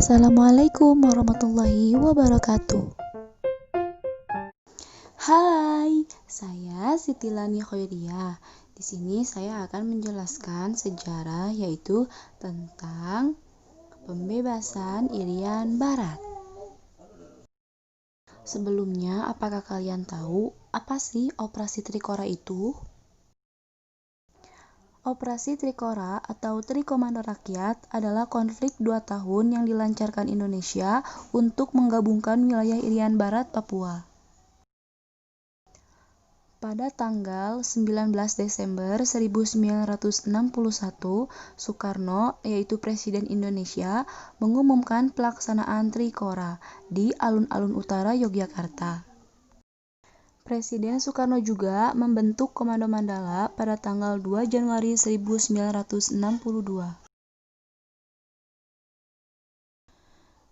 Assalamualaikum warahmatullahi wabarakatuh. Hai, saya Siti Lani Khoiriyah. Di sini saya akan menjelaskan sejarah, yaitu tentang pembebasan Irian Barat. Sebelumnya, apakah kalian tahu apa sih operasi Trikora itu? Operasi Trikora atau Trikomando Rakyat adalah konflik 2 tahun yang dilancarkan Indonesia untuk menggabungkan wilayah Irian Barat, Papua. Pada tanggal 19 Desember 1961, Soekarno, yaitu Presiden Indonesia, mengumumkan pelaksanaan Trikora di alun-alun utara Yogyakarta. Presiden Soekarno juga membentuk Komando Mandala pada tanggal 2 Januari 1962.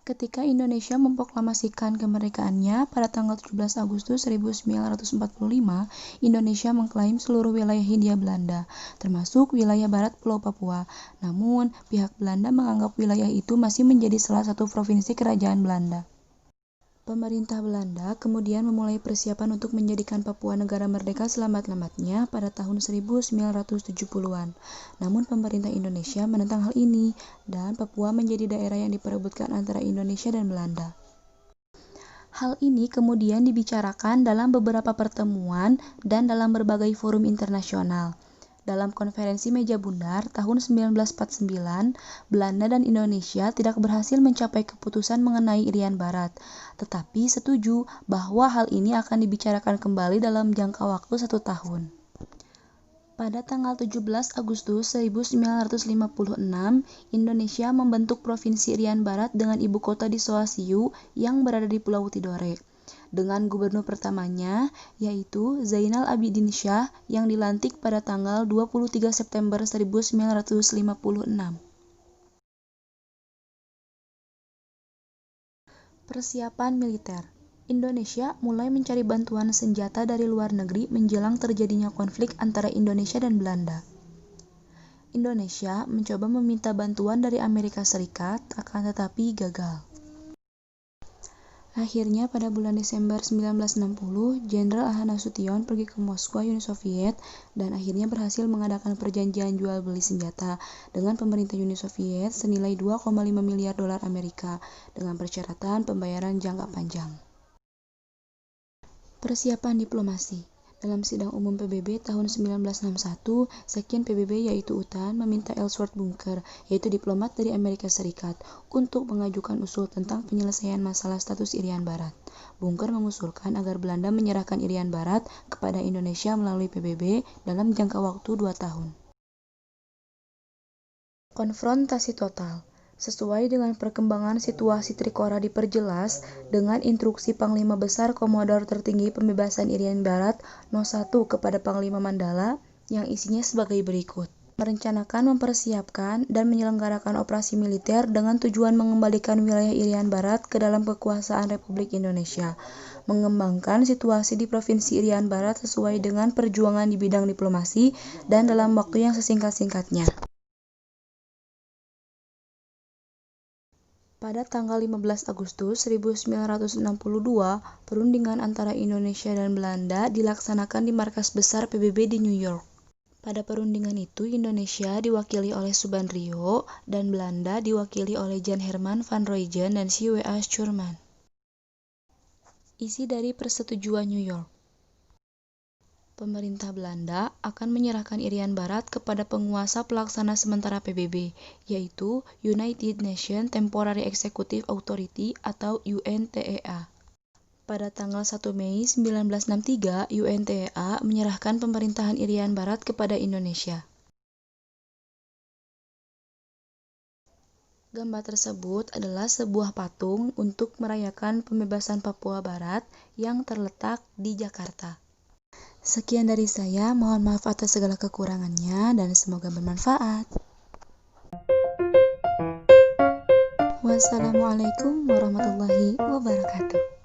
Ketika Indonesia memproklamasikan kemerdekaannya pada tanggal 17 Agustus 1945, Indonesia mengklaim seluruh wilayah Hindia Belanda, termasuk wilayah barat Pulau Papua. Namun, pihak Belanda menganggap wilayah itu masih menjadi salah satu provinsi kerajaan Belanda. Pemerintah Belanda kemudian memulai persiapan untuk menjadikan Papua negara merdeka selambat-lambatnya pada tahun 1970-an. Namun pemerintah Indonesia menentang hal ini, dan Papua menjadi daerah yang diperebutkan antara Indonesia dan Belanda. Hal ini kemudian dibicarakan dalam beberapa pertemuan dan dalam berbagai forum internasional. Dalam konferensi meja bundar tahun 1949, Belanda dan Indonesia tidak berhasil mencapai keputusan mengenai Irian Barat, tetapi setuju bahwa hal ini akan dibicarakan kembali dalam jangka waktu 1 tahun. Pada tanggal 17 Agustus 1956, Indonesia membentuk Provinsi Irian Barat dengan ibu kota di Soasiu yang berada di Pulau Tidore, dengan gubernur pertamanya, yaitu Zainal Abidin Shah yang dilantik pada tanggal 23 September 1956. Persiapan militer. Indonesia mulai mencari bantuan senjata dari luar negeri menjelang terjadinya konflik antara Indonesia dan Belanda. Indonesia mencoba meminta bantuan dari Amerika Serikat, akan tetapi gagal. Akhirnya pada bulan Desember 1960, Jenderal Ahmad Nasution pergi ke Moskwa, Uni Soviet, dan akhirnya berhasil mengadakan perjanjian jual beli senjata dengan pemerintah Uni Soviet senilai 2,5 miliar dolar Amerika dengan persyaratan pembayaran jangka panjang. Persiapan diplomasi. Dalam sidang umum PBB tahun 1961, Sekjen PBB yaitu UTAN meminta Ellsworth Bunker, yaitu diplomat dari Amerika Serikat, untuk mengajukan usul tentang penyelesaian masalah status Irian Barat. Bunker mengusulkan agar Belanda menyerahkan Irian Barat kepada Indonesia melalui PBB dalam jangka waktu 2 tahun. Konfrontasi total. Sesuai dengan perkembangan situasi Trikora diperjelas dengan instruksi Panglima Besar Komodor Tertinggi Pembebasan Irian Barat No. 1 kepada Panglima Mandala yang isinya sebagai berikut. Merencanakan, mempersiapkan, dan menyelenggarakan operasi militer dengan tujuan mengembalikan wilayah Irian Barat ke dalam kekuasaan Republik Indonesia. Mengembangkan situasi di Provinsi Irian Barat sesuai dengan perjuangan di bidang diplomasi dan dalam waktu yang sesingkat-singkatnya. Pada tanggal 15 Agustus 1962, perundingan antara Indonesia dan Belanda dilaksanakan di markas besar PBB di New York. Pada perundingan itu, Indonesia diwakili oleh Subandrio dan Belanda diwakili oleh Jan Herman van Rooijen dan C. W. A. Schurman. Isi dari persetujuan New York. Pemerintah Belanda akan menyerahkan Irian Barat kepada penguasa pelaksana sementara PBB, yaitu United Nations Temporary Executive Authority atau UNTEA. Pada tanggal 1 Mei 1963, UNTEA menyerahkan pemerintahan Irian Barat kepada Indonesia. Gambar tersebut adalah sebuah patung untuk merayakan pembebasan Papua Barat yang terletak di Jakarta. Sekian dari saya, mohon maaf atas segala kekurangannya dan semoga bermanfaat. Wassalamualaikum warahmatullahi wabarakatuh.